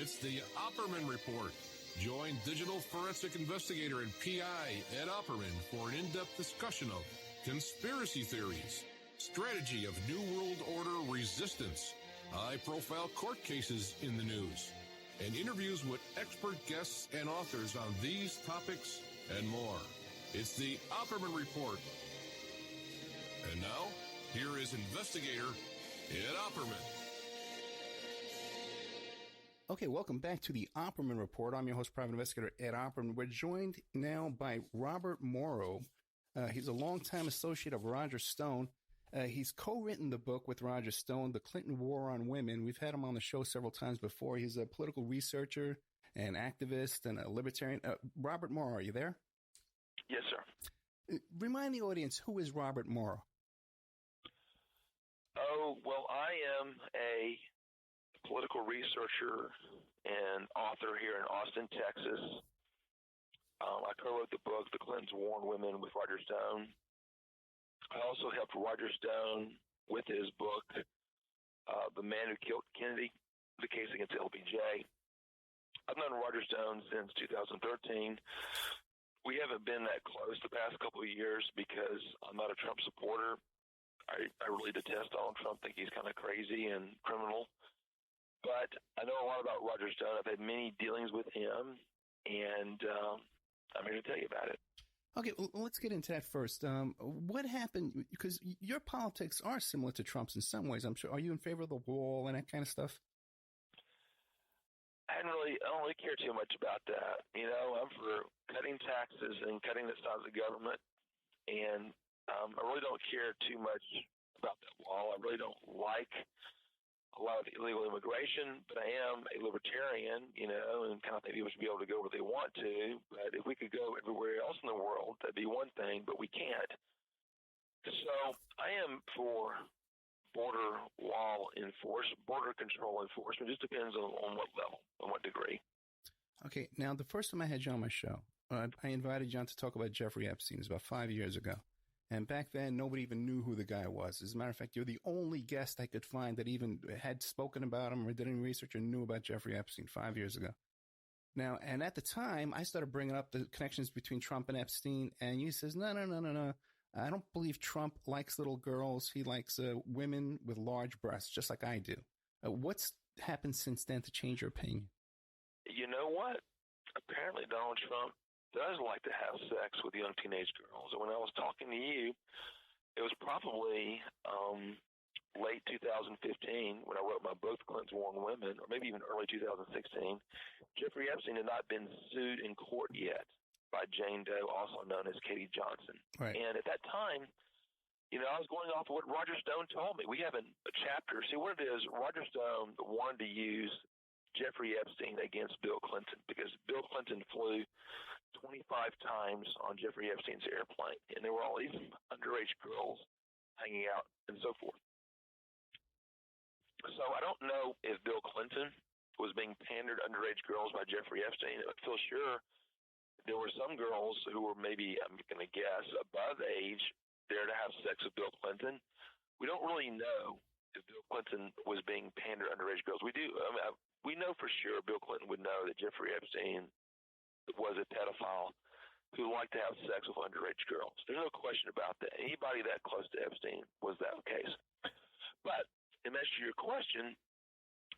It's the Opperman Report. Join digital forensic investigator and PI Ed Opperman for an in-depth discussion of conspiracy theories, strategy of New World Order resistance, high-profile court cases in the news, and interviews with expert guests and authors on these topics and more. It's the Opperman Report. And now, here is investigator Ed Opperman. Okay, welcome back to the Opperman Report. I'm your host, private investigator Ed Opperman. We're joined now by Robert Morrow. He's a longtime associate of Roger Stone. He's co-written the book with Roger Stone, The Clinton War on Women. We've had him on the show several times before. He's a political researcher, an activist, and a libertarian. Robert Morrow, are you there? Yes, sir. Remind the audience, who is Robert Morrow? Oh, well, I am a political researcher and author here in Austin, Texas. I co-wrote the book, The Clinton's War on Women, with Roger Stone. I also helped Roger Stone with his book, The Man Who Killed Kennedy, The Case Against LBJ. I've known Roger Stone since 2013. We haven't been that close the past couple of years because I'm not a Trump supporter. I really detest Donald Trump, think he's kind of crazy and criminal. But I know a lot about Roger Stone. I've had many dealings with him, and I'm here to tell you about it. Okay, well, let's get into that first. What happened? Because your politics are similar to Trump's in some ways, I'm sure. Are you in favor of the wall and that kind of stuff? I don't really care too much about that. You know, I'm for cutting taxes and cutting the size of government, and I really don't care too much about that wall. I really don't like a lot of illegal immigration, but I am a libertarian, you know, and kind of think people should be able to go where they want to. But if we could go everywhere else in the world, that'd be one thing, but we can't. So I am for border wall enforcement, border control enforcement. It just depends on what level, on what degree. Okay, now the first time I had you on my show, I invited you on to talk about Jeffrey Epstein. It was about 5 years ago. And back then, nobody even knew who the guy was. As a matter of fact, you're the only guest I could find that even had spoken about him or did any research or knew about Jeffrey Epstein 5 years ago. Now, and at the time, I started bringing up the connections between Trump and Epstein, and you says, no. I don't believe Trump likes little girls. He likes women with large breasts, just like I do. What's happened since then to change your opinion? You know what? Apparently, Donald Trump does like to have sex with young teenage girls. And when I was talking to you, it was probably late 2015 when I wrote my book, Clinton's War on Women, or maybe even early 2016. Jeffrey Epstein had not been sued in court yet by Jane Doe, also known as Katie Johnson. Right. And at that time, you know, I was going off of what Roger Stone told me. We have a chapter. See, what it is, Roger Stone wanted to use Jeffrey Epstein against Bill Clinton because Bill Clinton flew 25 times on Jeffrey Epstein's airplane, and there were all these underage girls hanging out and so forth. So I don't know if Bill Clinton was being pandered underage girls by Jeffrey Epstein. I feel sure there were some girls who were maybe, I'm going to guess, above age there to have sex with Bill Clinton. We don't really know if Bill Clinton was being pandered underage girls. We do. We know for sure Bill Clinton would know that Jeffrey Epstein was a pedophile who liked to have sex with underage girls. There's no question about that. Anybody that close to Epstein was that case. But in answer to your question,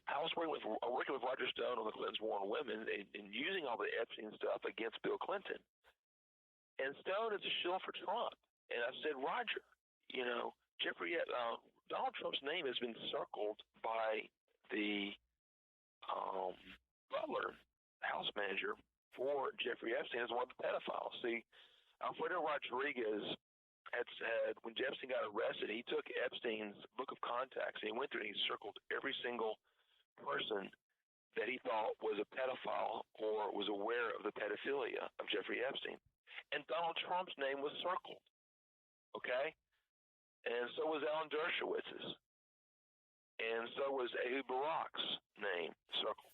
I was working with Roger Stone on the Clinton's War on Women and using all the Epstein stuff against Bill Clinton. And Stone is a shill for Trump. And I said, Roger, you know, Donald Trump's name has been circled by the butler, house manager for Jeffrey Epstein as one of the pedophiles. See, Alfredo Rodriguez had said when Epstein got arrested, he took Epstein's book of contacts and he went through and he circled every single person that he thought was a pedophile or was aware of the pedophilia of Jeffrey Epstein. And Donald Trump's name was circled. Okay? And so was Alan Dershowitz's. And so was Ehud Barak's name circled.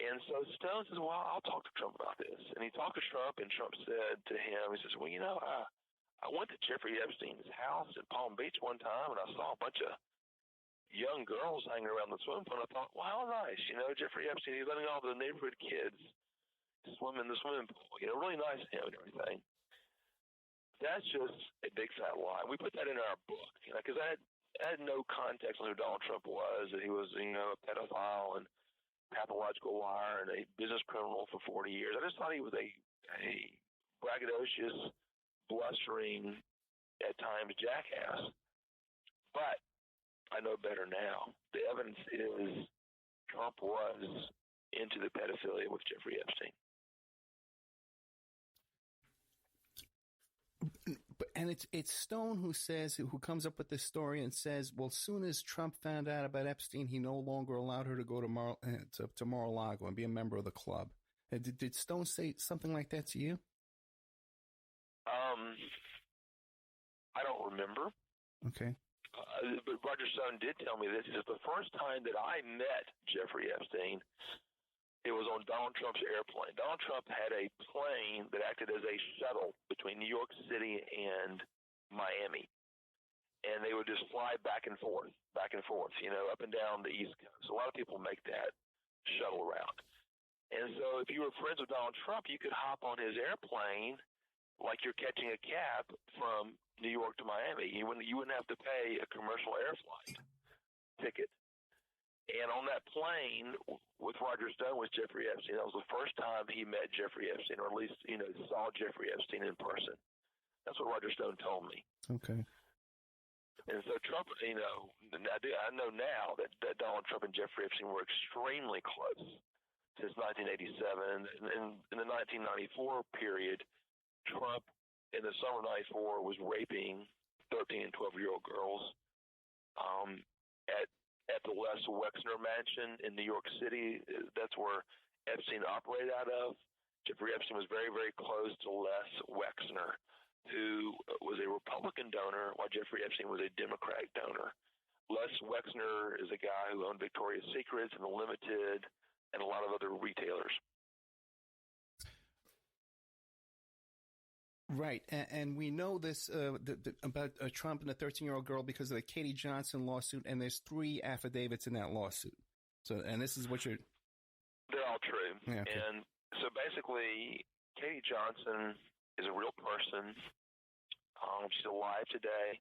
And so Stone says, well, I'll talk to Trump about this. And he talked to Trump, and Trump said to him, he says, well, you know, I went to Jeffrey Epstein's house in Palm Beach one time, and I saw a bunch of young girls hanging around the swimming pool. And I thought, wow, nice. Jeffrey Epstein, he's letting all the neighborhood kids swim in the swimming pool. Really nice of him and everything. That's just a big fat lie. We put that in our book, because I had no context on who Donald Trump was, that he was, a pedophile and pathological liar and a business criminal for 40 years. I just thought he was a braggadocious, blustering, at times jackass. But I know better now. The evidence is Trump was into the pedophilia with Jeffrey Epstein. And it's Stone who comes up with this story and says, well, as soon as Trump found out about Epstein, he no longer allowed her to go to Mar-a-Lago and be a member of the club. Did Stone say something like that to you? I don't remember. Okay. But Roger Stone did tell me this. He says, the first time that I met Jeffrey Epstein, it was on Donald Trump's airplane. Donald Trump had a plane that acted as a shuttle between New York City and Miami. And they would just fly back and forth, up and down the East Coast. A lot of people make that shuttle route. And so if you were friends with Donald Trump, you could hop on his airplane like you're catching a cab from New York to Miami. You wouldn't have to pay a commercial air flight ticket. And on that plane with Roger Stone was Jeffrey Epstein. That was the first time he met Jeffrey Epstein, or at least, saw Jeffrey Epstein in person. That's what Roger Stone told me. Okay. And so Trump, I know now that Donald Trump and Jeffrey Epstein were extremely close since 1987. And in the 1994 period, Trump, in the summer of 94, was raping 13 and 12-year-old girls at the Les Wexner Mansion in New York City. That's where Epstein operated out of. Jeffrey Epstein was very, very close to Les Wexner, who was a Republican donor, while Jeffrey Epstein was a Democratic donor. Les Wexner is a guy who owned Victoria's Secrets and The Limited and a lot of other retailers. Right, and we know this about Trump and the 13-year-old girl because of the Katie Johnson lawsuit, and there's 3 affidavits in that lawsuit. So, and this is what you're... They're all true. Yeah, okay. And so basically, Katie Johnson is a real person. She's alive today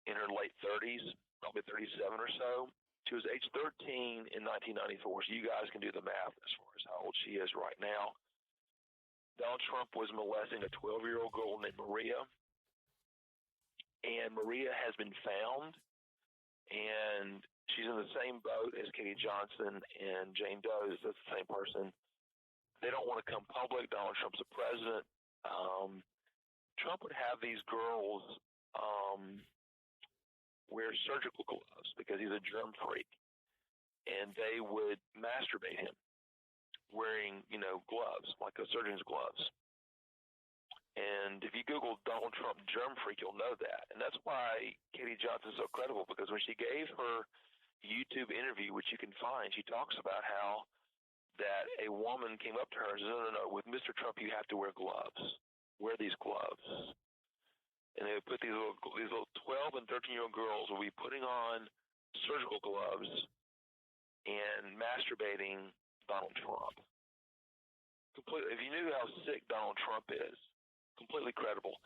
in her late 30s, probably 37 or so. She was age 13 in 1994, so you guys can do the math as far as how old she is right now. Donald Trump was molesting a 12-year-old girl named Maria, and Maria has been found, and she's in the same boat as Katie Johnson and Jane Doe. That's the same person. They don't want to come public. Donald Trump's the president. Trump would have these girls wear surgical gloves because he's a germ freak, and they would masturbate him wearing, gloves, like a surgeon's gloves. And if you Google Donald Trump germ freak, you'll know that. And that's why Katie Johnson's so credible, because when she gave her YouTube interview, which you can find, she talks about how that a woman came up to her and said, no, with Mr. Trump, you have to wear gloves. Wear these gloves. And they would put these little 12 and 13-year-old girls will be putting on surgical gloves and masturbating Donald Trump. Completely. If you knew how sick Donald Trump is, completely credible.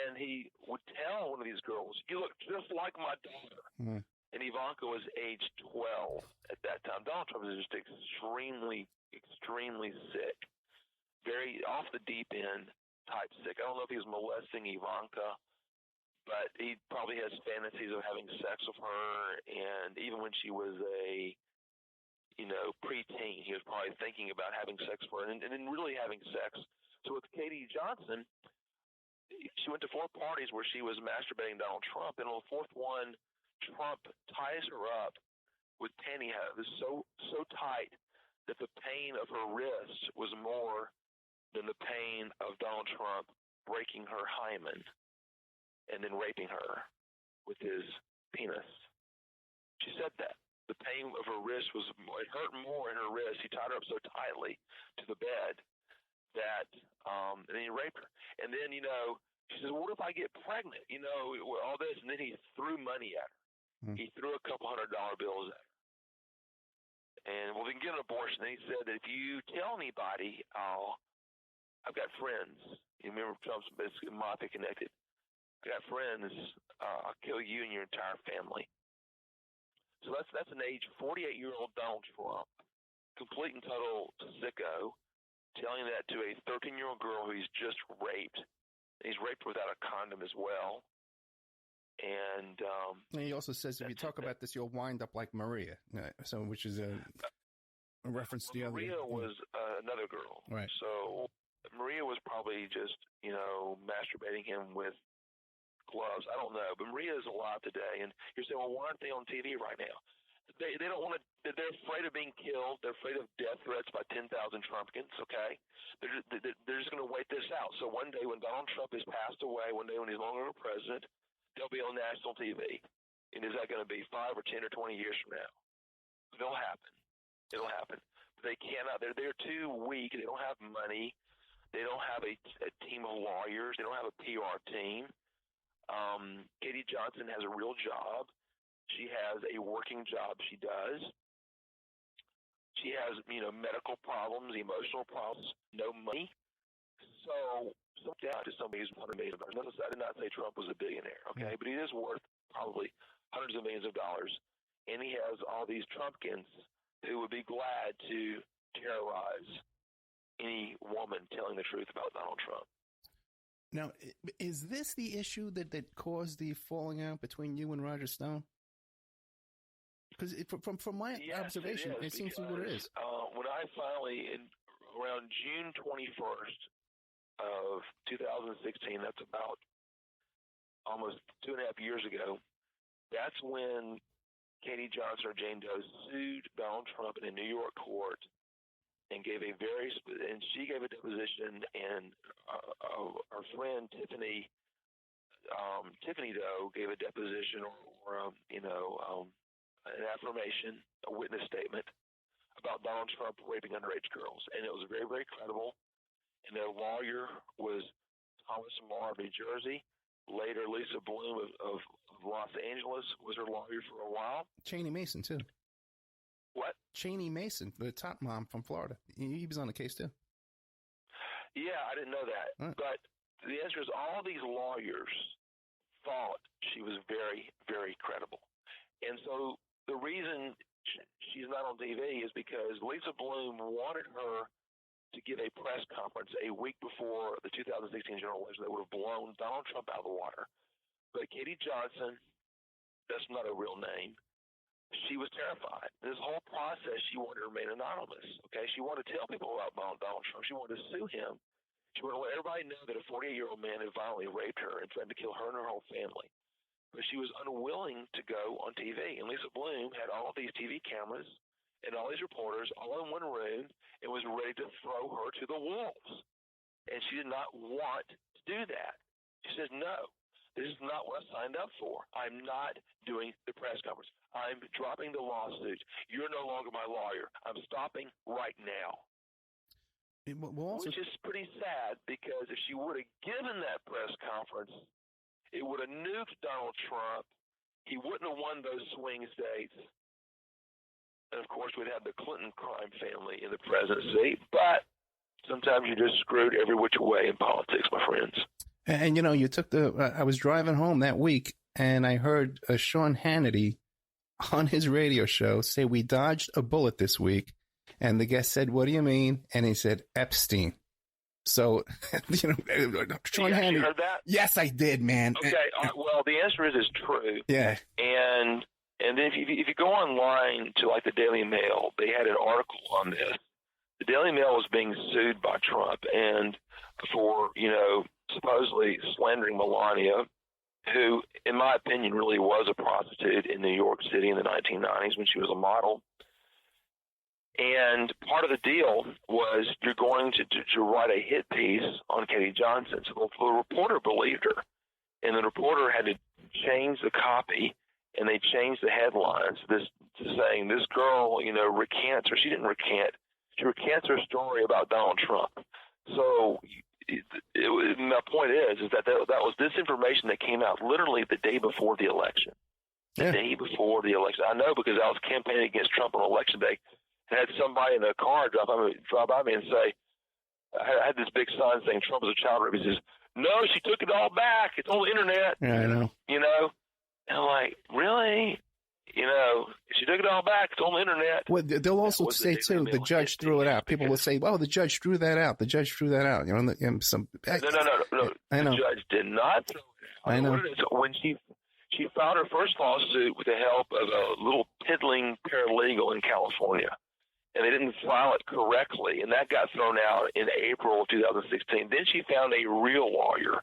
And he would tell one of these girls, "You look just like my daughter." Mm. And Ivanka was age 12 at that time. Donald Trump is just extremely, extremely sick. Very off the deep end type sick. I don't know if he was molesting Ivanka, but he probably has fantasies of having sex with her. And even when she was a preteen, he was probably thinking about having sex with her and then really having sex. So with Katie Johnson, she went to 4 parties where she was masturbating Donald Trump, and on the 4th one, Trump ties her up with pantyhose so tight that the pain of her wrist was more than the pain of Donald Trump breaking her hymen and then raping her with his penis. She said that. The pain of her wrist it hurt more in her wrist. He tied her up so tightly to the bed that, and then he raped her. And then, she says, what if I get pregnant? All this. And then he threw money at her. he threw a couple $100 bills at her. And, well, we can get an abortion. And he said that if you tell anybody, I've got friends. You remember Trump's basically mafia connected. I've got friends. I'll kill you and your entire family. So that's an age 48-year-old Donald Trump, complete and total sicko, telling that to a 13-year-old girl who he's just raped. He's raped without a condom as well. And he also says if you talk about this, you'll wind up like Maria. Which is a reference to the other. Maria was another girl. Right. So Maria was probably just, masturbating him with gloves. I don't know. But Maria is alive today. And you're saying, well, why aren't they on TV right now? They don't want to. They're afraid of being killed. They're afraid of death threats by 10,000 Trumpkins. Okay, they're just going to wait this out. So one day when Donald Trump has passed away, one day when he's no longer president, they'll be on national TV. And is that going to be 5 or 10 or 20 years from now? It'll happen. It'll happen. But they cannot. They're too weak. They don't have money. They don't have a team of lawyers. They don't have a PR team. Katie Johnson has a real job. She has a working job. She does. She has, medical problems, emotional problems, no money. So, down to somebody who's $100 million. Notice I did not say Trump was a billionaire, okay? But he is worth probably hundreds of millions of dollars. And he has all these Trumpkins who would be glad to terrorize any woman telling the truth about Donald Trump. Now, is this the issue that caused the falling out between you and Roger Stone? Because from my observation, it seems to be what it is. When I finally, around June 21st of 2016, that's about almost 2.5 years ago, that's when Katie Johnson or Jane Doe sued Donald Trump in a New York court and she gave a deposition, and our friend Tiffany Doe gave a deposition or an affirmation, a witness statement about Donald Trump raping underage girls. And it was very, very credible. And their lawyer was Thomas Morrow of New Jersey. Later, Lisa Bloom of Los Angeles was her lawyer for a while. Cheney Mason, too. What? Cheney Mason, the top mom from Florida. He was on the case, too. Yeah, I didn't know that. Right. But the answer is all these lawyers thought she was very, very credible. And so the reason she's not on TV is because Lisa Bloom wanted her to give a press conference a week before the 2016 general election that would have blown Donald Trump out of the water. But Katie Johnson, that's not a real name, she was terrified. This whole process, she wanted to remain anonymous. Okay, she wanted to tell people about Donald Trump. She wanted to sue him. She wanted to let everybody know that a 48-year-old man had violently raped her and threatened to kill her and her whole family. But she was unwilling to go on TV. And Lisa Bloom had all these TV cameras and all these reporters all in one room and was ready to throw her to the wolves. And she did not want to do that. She said, no, this is not what I signed up for. I'm not doing the press conference. I'm dropping the lawsuit. You're no longer my lawyer. I'm stopping right now. Which is pretty sad, because if she would have given that press conference, it would have nuked Donald Trump. He wouldn't have won those swing states. And, of course, we'd have the Clinton crime family in the presidency. But sometimes you're just screwed every which way in politics, my friends. And, you took I was driving home that week, and I heard Sean Hannity on his radio show say, we dodged a bullet this week. And the guest said, what do you mean? And he said, Epstein. So, Sean Hannity. You heard that? Yes, I did, man. Okay. Well, the answer is it's true. Yeah. And then if you go online to like the Daily Mail, they had an article on this. The Daily Mail was being sued by Trump and for, supposedly slandering Melania, who, in my opinion, really was a prostitute in New York City in the 1990s when she was a model. And part of the deal was you're going to write a hit piece on Katie Johnson. So the reporter believed her. And the reporter had to change the copy, and they changed the headlines saying this girl, recants, or she didn't recant. She recants her story about Donald Trump. So my point is that was disinformation that came out literally the day before the election. the day before the election. I know because I was campaigning against Trump on election day. I had somebody in a car drive by me and say, I had this big sign saying Trump is a child rapist. He says, no, she took it all back. It's on the internet. Yeah, I know. You know? And I'm like, really? You know, she took it all back. It's on the internet. Well, they'll also say, too, the judge threw it out. People will say, well, the judge threw that out. The judge threw that out. You know, No. I know. The judge did not throw it out. I know. When she filed her first lawsuit with the help of a little piddling paralegal in California, and they didn't file it correctly, and that got thrown out in April of 2016. Then she found a real lawyer,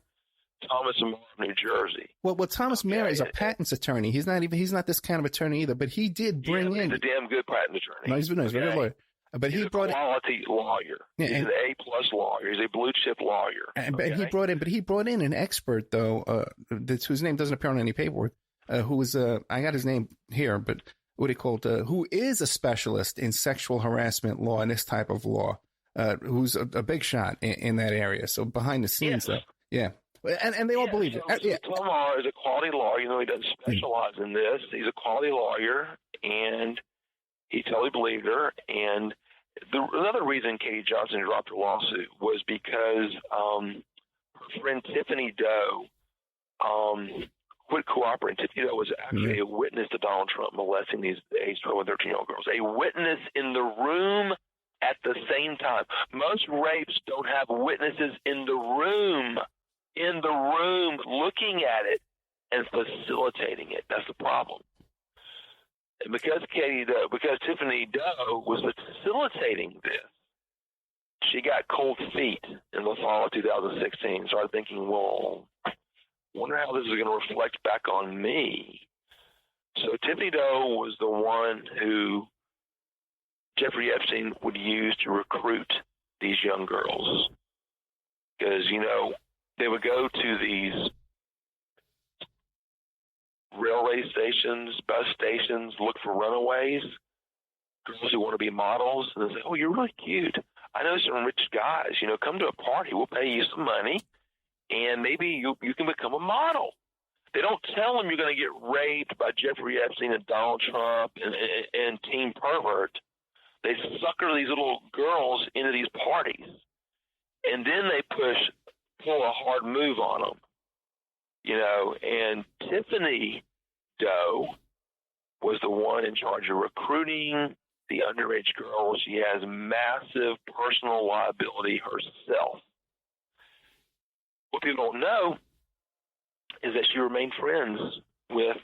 Thomas Morrow, New Jersey. Well, Thomas Morrow is a patents attorney. He's not this kind of attorney either, but he did bring in. He's a damn good patent attorney. No, he's a good lawyer. But he's he brought a quality lawyer. Yeah, he's an A+ lawyer. He's a blue chip lawyer. But he brought in an expert though, whose name doesn't appear on any paperwork. Who was I got his name here, but what he called who is a specialist in sexual harassment law and this type of law, who's a big shot in that area. So behind the scenes, though, yeah. And they all believe it. Tom Morrow is a quality lawyer. You know, he doesn't specialize in this. He's a quality lawyer, and he totally believed her. And another reason Katie Johnson dropped her lawsuit was because her friend Tiffany Doe quit cooperating. Tiffany Doe was actually a witness to Donald Trump molesting these age 12 and 13-year-old girls. A witness in the room at the same time. Most rapes don't have witnesses in the room looking at it and facilitating it. That's the problem. And because Tiffany Doe was facilitating this, she got cold feet in the fall of 2016. Started thinking, well, wonder how this is going to reflect back on me. So Tiffany Doe was the one who Jeffrey Epstein would use to recruit these young girls. Because, you know, they would go to these railway stations, bus stations, look for runaways, girls who want to be models, and they say, oh, you're really cute. I know some rich guys. You know, come to a party. We'll pay you some money, and maybe you can become a model. They don't tell them you're going to get raped by Jeffrey Epstein and Donald Trump and Team Pervert. They sucker these little girls into these parties, and then they pull a hard move on them. You know, and Tiffany Doe was the one in charge of recruiting the underage girls. She has massive personal liability herself. What people don't know is that she remained friends with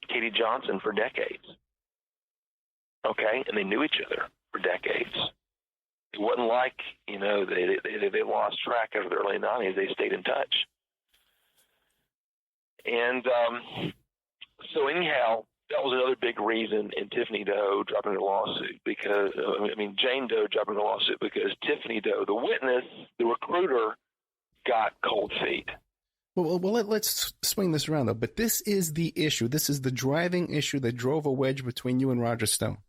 Katie Johnson for decades. Okay? And they knew each other for decades. It wasn't like, you know, they lost track after the early 90s. They stayed in touch. And so anyhow, that was another big reason in Tiffany Doe dropping her lawsuit because, Jane Doe dropping her lawsuit because Tiffany Doe, the witness, the recruiter, got cold feet. Well, let's swing this around, though. But this is the issue. This is the driving issue that drove a wedge between you and Roger Stone.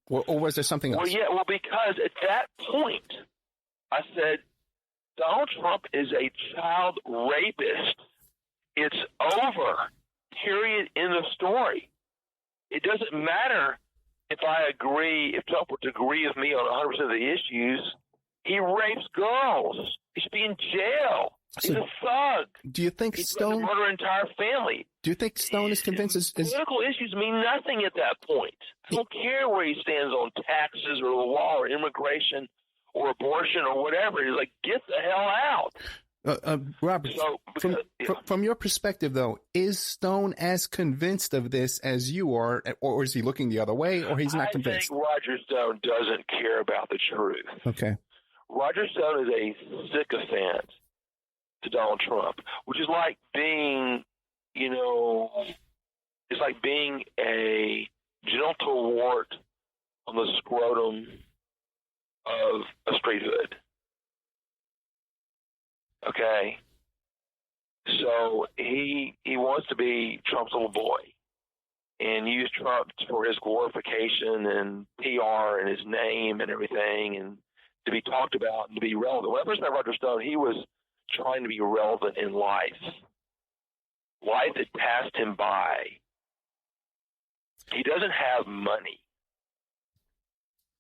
Or was there something else? Well, because at that point, I said, Donald Trump is a child rapist. It's over. Period. In the story. It doesn't matter if Trump would agree with me on 100% of the issues. He rapes girls. He should be in jail. He's a thug. Do you think Stone murder an entire family? Do you think Stone is convinced? Political issues mean nothing at that point. I don't care where he stands on taxes or the law or immigration or abortion or whatever. He's like, get the hell out. Robert, from your perspective, though, is Stone as convinced of this as you are, or is he looking the other way, or he's not convinced? I think Roger Stone doesn't care about the truth. Okay. Roger Stone is a sycophant to Donald Trump, which is like being, it's like being a genital wart on the scrotum of a straight hood. Okay, so he wants to be Trump's little boy and use Trump for his glorification and PR and his name and everything and to be talked about and to be relevant. When I first met Roger Stone, he was trying to be relevant in life. life had passed him by. He doesn't have money.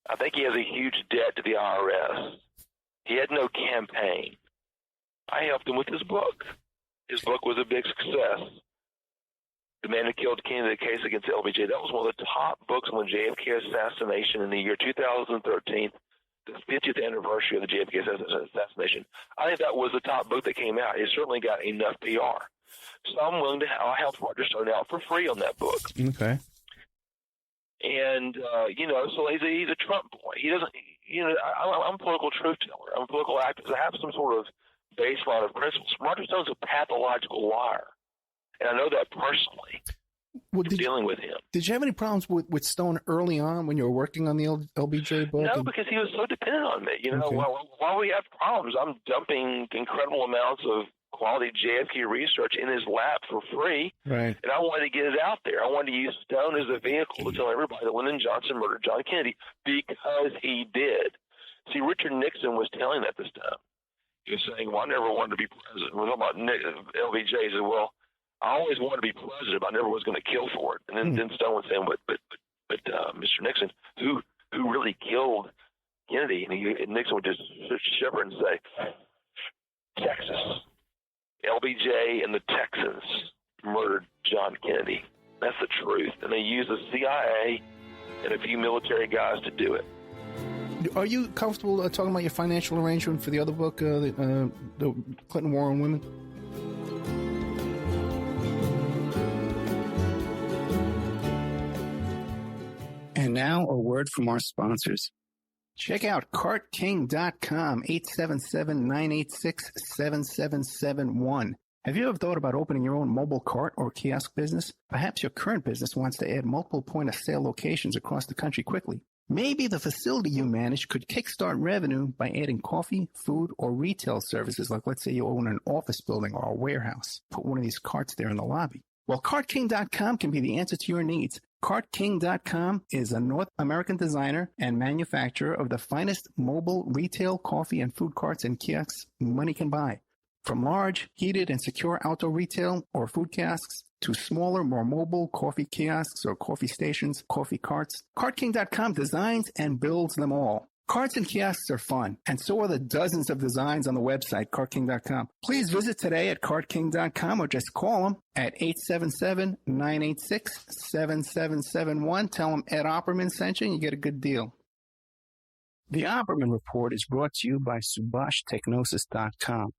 I think he has a huge debt to the IRS. He had no campaign. I helped him with his book. His book was a big success. The Man Who Killed Kennedy, The Case Against LBJ. That was one of the top books on the JFK assassination in the year 2013, the 50th anniversary of the JFK assassination. I think that was the top book that came out. It certainly got enough PR. So I'm willing to help Roger Stone out for free on that book. Okay. And, so he's a Trump boy. He doesn't, I'm a political truth teller. I'm a political activist. I have some sort of baseline of principles. Roger Stone's a pathological liar. And I know that personally, dealing with him. Did you have any problems with Stone early on when you were working on the LBJ book? No, because he was so dependent on me. Okay. While we have problems, I'm dumping incredible amounts of quality JFK research in his lap for free. Right. And I wanted to get it out there. I wanted to use Stone as a vehicle to tell everybody that Lyndon Johnson murdered John Kennedy because he did. See, Richard Nixon was telling that this time. He was saying, well, I never wanted to be president. We're talking about LBJ. He said, well, I always wanted to be president, but I never was going to kill for it. And then Stone was saying, but Mr. Nixon, who really killed Kennedy? And Nixon would just shiver and say, Texas. LBJ and the Texans murdered John Kennedy. That's the truth. And they used the CIA and a few military guys to do it. Are you comfortable talking about your financial arrangement for the other book, the Clinton War on Women? And now a word from our sponsors. Check out CartKing.com, 877-986-7771. Have you ever thought about opening your own mobile cart or kiosk business? Perhaps your current business wants to add multiple point-of-sale locations across the country quickly. Maybe the facility you manage could kickstart revenue by adding coffee, food, or retail services, like let's say you own an office building or a warehouse. Put one of these carts there in the lobby. Well, CartKing.com can be the answer to your needs. CartKing.com is a North American designer and manufacturer of the finest mobile retail coffee and food carts and kiosks money can buy. From large, heated, and secure outdoor retail or food kiosks to smaller, more mobile coffee kiosks or coffee stations, coffee carts, CartKing.com designs and builds them all. Carts and kiosks are fun, and so are the dozens of designs on the website, CartKing.com. Please visit today at CartKing.com or just call them at 877-986-7771. Tell them Ed Opperman sent you and you get a good deal. The Opperman Report is brought to you by SubhashTechnosis.com.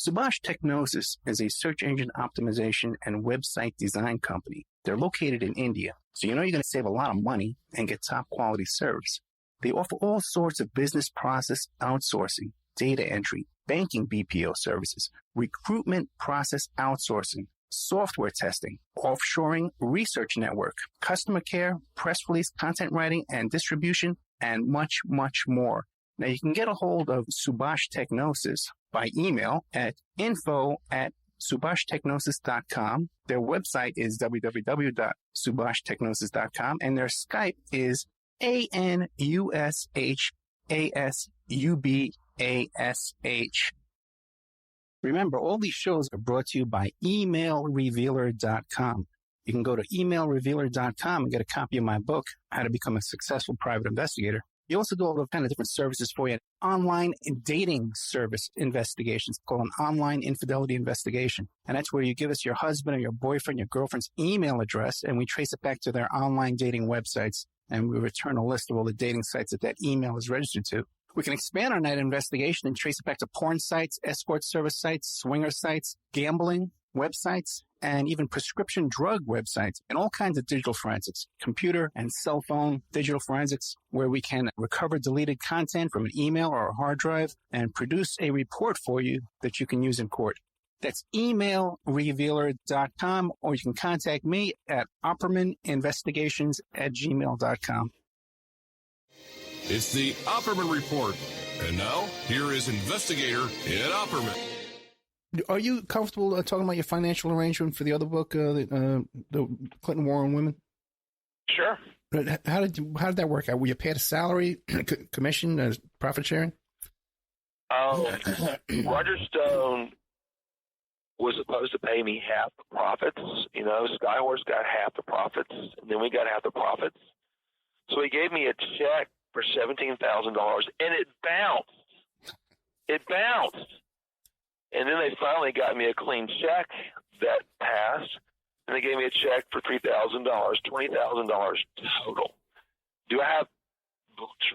Subash Technosis is a search engine optimization and website design company. They're located in India, so you know you're going to save a lot of money and get top quality service. They offer all sorts of business process outsourcing, data entry, banking BPO services, recruitment process outsourcing, software testing, offshoring, research network, customer care, press release, content writing and distribution, and much, much more. Now, you can get a hold of Subhash Technosis by email at info@subhashtechnosis.com. Their website is www.subhashtechnosis.com, and their Skype is ANUSHASUBASH. Remember, all these shows are brought to you by emailrevealer.com. You can go to emailrevealer.com and get a copy of my book, How to Become a Successful Private Investigator. You also do all the kind of different services for you. Online dating service investigations called an online infidelity investigation. And that's where you give us your husband or your boyfriend, your girlfriend's email address, and we trace it back to their online dating websites. And we return a list of all the dating sites that email is registered to. We can expand on that investigation and trace it back to porn sites, escort service sites, swinger sites, gambling websites, and even prescription drug websites, and all kinds of digital forensics, computer and cell phone digital forensics, where we can recover deleted content from an email or a hard drive and produce a report for you that you can use in court. That's emailrevealer.com, or you can contact me at oppermaninvestigations@gmail.com. It's the Opperman Report. And now, here is investigator Ed Opperman. Are you comfortable talking about your financial arrangement for the other book, the Clinton War on Women? Sure. How did that work out? Were you paid a salary, commission, profit sharing? Roger Stone was supposed to pay me half the profits. You know, Skyhorse got half the profits, and then we got half the profits. So he gave me a check for $17,000, and it bounced. It bounced. And then they finally got me a clean check that passed, and they gave me a check for $3,000, $20,000 total. Do I have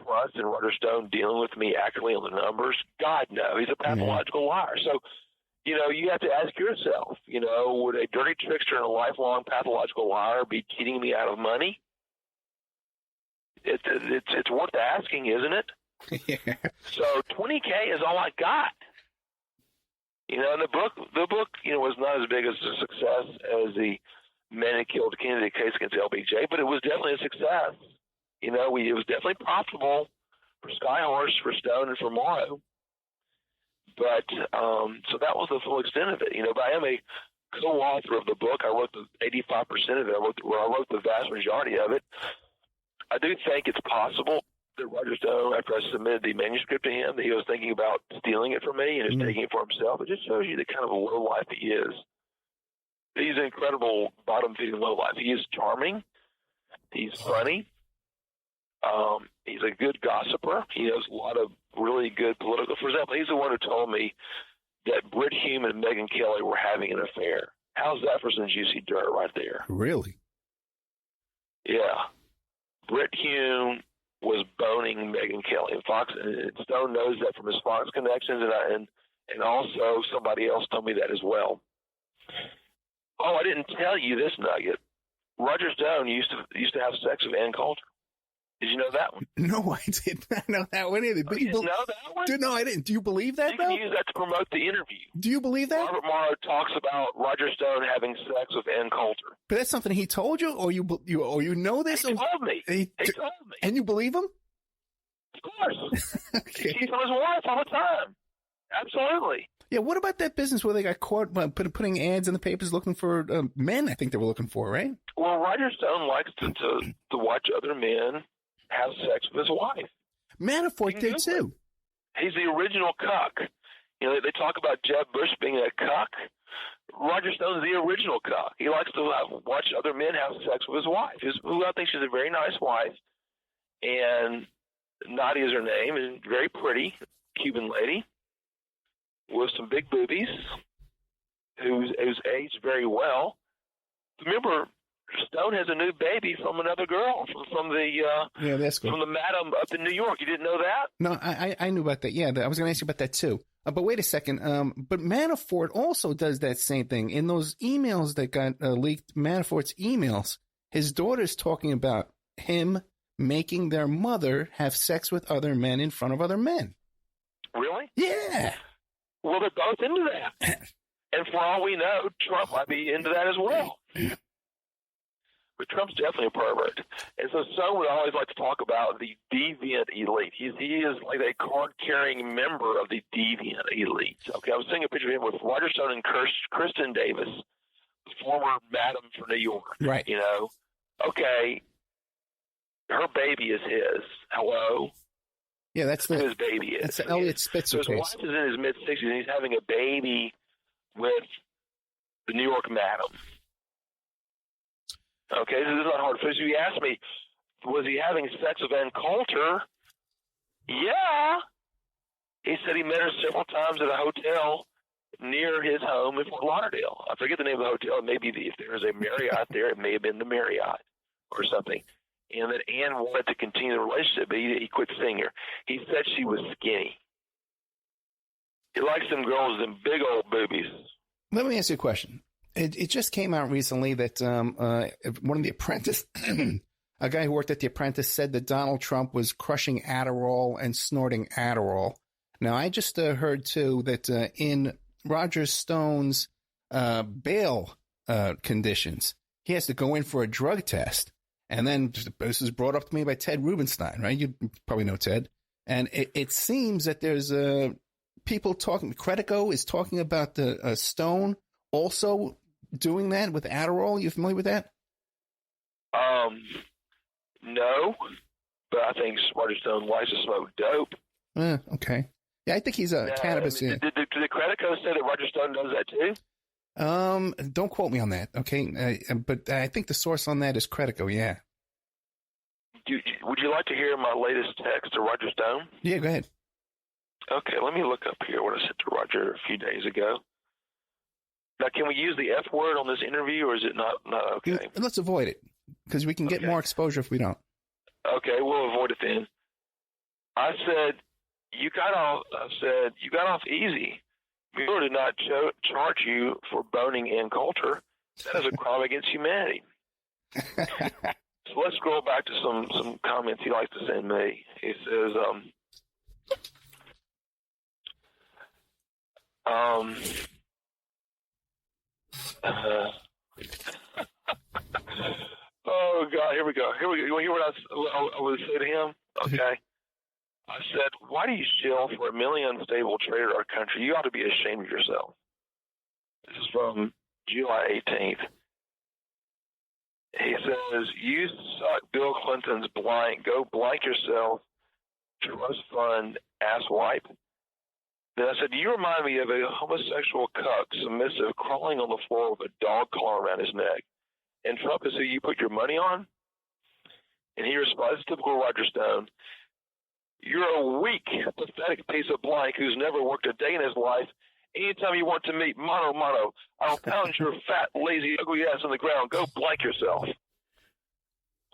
trust in Roger Stone dealing with me accurately on the numbers? God, no. He's a pathological liar. So, you know, you have to ask yourself, you know, would a dirty trickster and a lifelong pathological liar be cheating me out of money? It's worth asking, isn't it? Yeah. So $20K is all I got. You know, and the book, you know, was not as big as a success as the Men Who Killed Kennedy case against LBJ, but it was definitely a success. You know, it was definitely profitable for Skyhorse, for Stone, and for Morrow. But so that was the full extent of it. You know, but I am a co-author of the book. I wrote the 85% of it. I wrote the vast majority of it. I do think it's possible that Roger Stone, after I submitted the manuscript to him, that he was thinking about stealing it from me and is taking it for himself. It just shows you the kind of a lowlife he is. He's an incredible bottom-feeding lowlife. He is charming. He's funny. He's a good gossiper. He knows a lot of really good political. For example, he's the one who told me that Britt Hume and Megyn Kelly were having an affair. How's that for some juicy dirt right there? Really? Yeah. Britt Hume was boning Megyn Kelly. And Stone knows that from his Fox connections, and also somebody else told me that as well. Oh, I didn't tell you this nugget. Roger Stone used to have sex with Ann Coulter. Did you know that one? No, I did not know that one either. But you didn't know that one? No, I didn't. Do you believe that, you can use that to promote the interview. Do you believe that? Robert Morrow talks about Roger Stone having sex with Ann Coulter. But that's something he told you, or you know this? He told me. He told me. And you believe him? Of course. Okay. He cheats on his wife all the time. Absolutely. Yeah, what about that business where they got caught putting ads in the papers looking for men? I think they were looking for, right? Well, Roger Stone likes to watch other men have sex with his wife. Manafort did too. He's the original cuck. You know, they talk about Jeb Bush being a cuck. Roger Stone's the original cuck. He likes to watch other men have sex with his wife. Who I think she's a very nice wife, and Nadia is her name, and very pretty Cuban lady with some big boobies, who's aged very well. Remember, Stone has a new baby from another girl from that's good. From the madam up in New York. You didn't know that? No, I knew about that. Yeah, I was going to ask you about that too. But wait a second. But Manafort also does that same thing. In those emails that got leaked, Manafort's emails, his daughter's talking about him making their mother have sex with other men in front of other men. Really? Yeah. Well, they're both into that. And for all we know, Trump might be into that as well. But Trump's definitely a pervert. And so Stone would always like to talk about the deviant elite. He is like a card-carrying member of the deviant elite. Okay, I was seeing a picture of him with Roger Stone and Kristen Davis, the former madam for New York. Right. You know, okay, her baby is his. Hello? Yeah, that's who his baby is. That's the Elliot Spitzer case. So his wife is in his mid-60s, and he's having a baby with the New York madam. Okay, this is not hard. So you asked me, was he having sex with Ann Coulter? Yeah. He said he met her several times at a hotel near his home in Fort Lauderdale. I forget the name of the hotel. Maybe if there was a Marriott there, it may have been the Marriott or something. And that Ann wanted to continue the relationship, but he quit seeing her. He said she was skinny. He likes them girls with them big old boobies. Let me ask you a question. It just came out recently that one of the Apprentice, a guy who worked at The Apprentice, said that Donald Trump was crushing Adderall and snorting Adderall. Now, I just heard, too, that in Roger Stone's bail conditions, he has to go in for a drug test. And then this is brought up to me by Ted Rubenstein, right? You probably know Ted. And it seems that there's people talking, Credico is talking about the Stone also doing that with Adderall. You familiar with that? No, but I think Roger Stone likes to smoke dope. Okay. Yeah, I think he's a cannabis. Did the Credico say that Roger Stone does that too? Don't quote me on that, okay? But I think the source on that is Credico, yeah. Would you like to hear my latest text to Roger Stone? Yeah, go ahead. Okay, let me look up here what I sent to Roger a few days ago. Now, can we use the F word on this interview, or is it not okay? Let's avoid it, because we can get more exposure if we don't. Okay, we'll avoid it then. I said, you got off easy. Mueller did not charge you for boning in culture. That is a crime against humanity. So let's scroll back to some comments he likes to send me. He says, oh God, here we go. You want to hear what I would say to him? Okay. I said, why do you shill for a million unstable trader in our country? You ought to be ashamed of yourself. This is from July 18th. He says, you suck Bill Clinton's blank. Go blank yourself. Trust fund ass wipe. Then I said, you remind me of a homosexual cuck, submissive, crawling on the floor with a dog collar around his neck. And Trump is who you put your money on? And he responds, typical Roger Stone, you're a weak, pathetic piece of blank who's never worked a day in his life. Anytime you want to meet Mono, I'll pound your fat, lazy, ugly ass on the ground. Go blank yourself.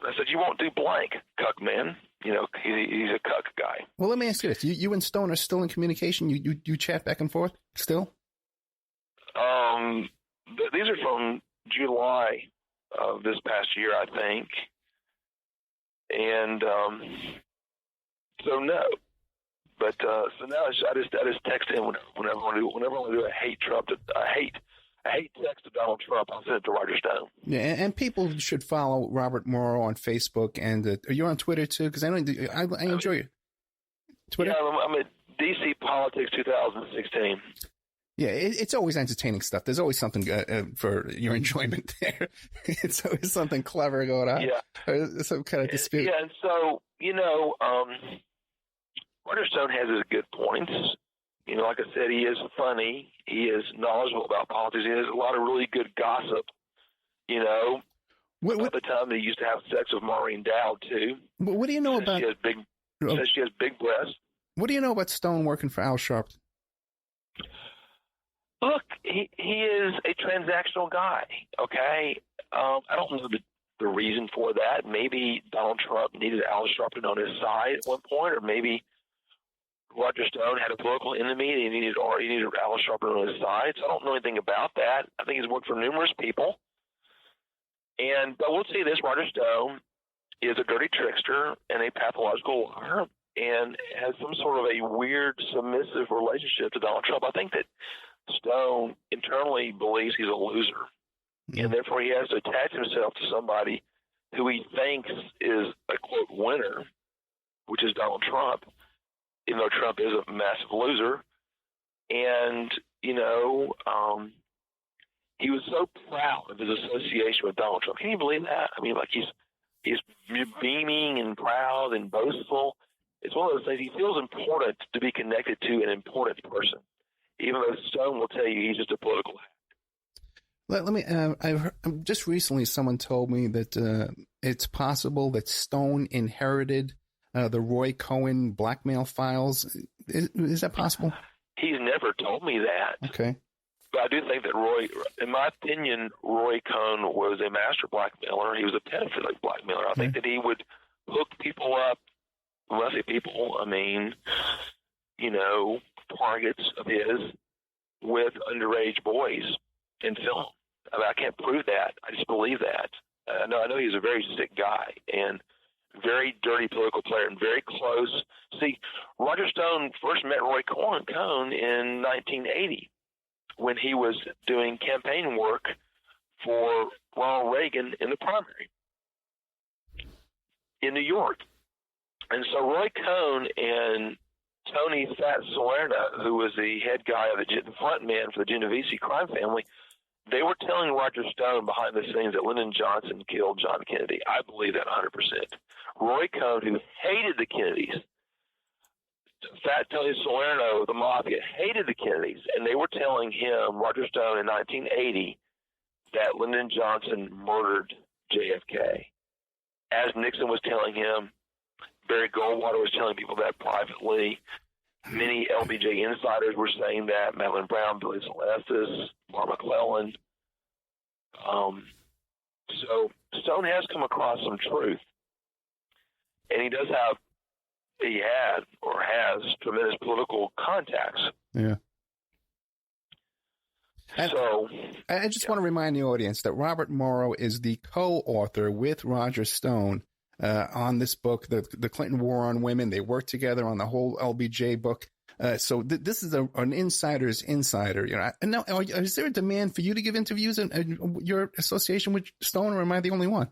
I said, you won't do blank, cuck man. You know, he's a cuck guy. Well, let me ask you this. You and Stone are still in communication? You chat back and forth still? These are from July of this past year, I think. And so no. But so now I just text him whenever I want to do a hate Trump. I hate text to Donald Trump. I'll send it to Roger Stone. Yeah, and people should follow Robert Morrow on Facebook. And are you on Twitter too? Because I enjoy you. Twitter. Yeah, I'm at DC Politics 2016. Yeah, it's always entertaining stuff. There's always something for your enjoyment there. It's always something clever going on. Yeah, or some kind of dispute. Yeah, and so Roger Stone has his good points. You know, like I said, he is funny. He is knowledgeable about politics. He has a lot of really good gossip, you know, about the time they used to have sex with Maureen Dowd, too. What do you know about... Says she has big breasts. What do you know about Stone working for Al Sharpton? Look, he is a transactional guy, okay? I don't know the reason for that. Maybe Donald Trump needed Al Sharpton on his side at one point, or maybe Roger Stone had a political enemy and he needed Al Sharpton on his side. So I don't know anything about that. I think he's worked for numerous people. But we'll say this, Roger Stone is a dirty trickster and a pathological liar and has some sort of a weird submissive relationship to Donald Trump. I think that Stone internally believes he's a loser, and therefore he has to attach himself to somebody who he thinks is a, quote, winner, which is Donald Trump, even though Trump is a massive loser. And, he was so proud of his association with Donald Trump. Can you believe that? I mean, like he's beaming and proud and boastful. It's one of those things. He feels important to be connected to an important person, even though Stone will tell you he's just a political hack. Let me. I've heard, just recently someone told me that it's possible that Stone inherited the Roy Cohn blackmail files. Is that possible? He's never told me that. Okay. But I do think that in my opinion, Roy Cohn was a master blackmailer. He was a pedophilic blackmailer. I think that he would hook people up. When I say people, I mean, targets of his with underage boys in film. I mean, I can't prove that. I just believe that. I know he's a very sick guy and very dirty political player and very close. See, Roger Stone first met Roy Cohn in 1980 when he was doing campaign work for Ronald Reagan in the primary in New York. And so Roy Cohn and Tony Fat Salerno, who was the head guy of the front man for the Genovese crime family, they were telling Roger Stone behind the scenes that Lyndon Johnson killed John Kennedy. I believe that 100%. Roy Cohn, who hated the Kennedys, Fat Tony Salerno, the mafia, hated the Kennedys, and they were telling him, Roger Stone, in 1980, that Lyndon Johnson murdered JFK. As Nixon was telling him, Barry Goldwater was telling people that privately. Many LBJ insiders were saying that. Madeline Brown, Billy Celestis, Mark McClellan. So Stone has come across some truth. And he had or has tremendous political contacts. Yeah. So I just want to remind the audience that Robert Morrow is the co-author with Roger Stone on this book, the Clinton War on Women. They worked together on the whole LBJ book. So this is an insider's insider. You know, and now, is there a demand for you to give interviews in your association with Stone, or am I the only one?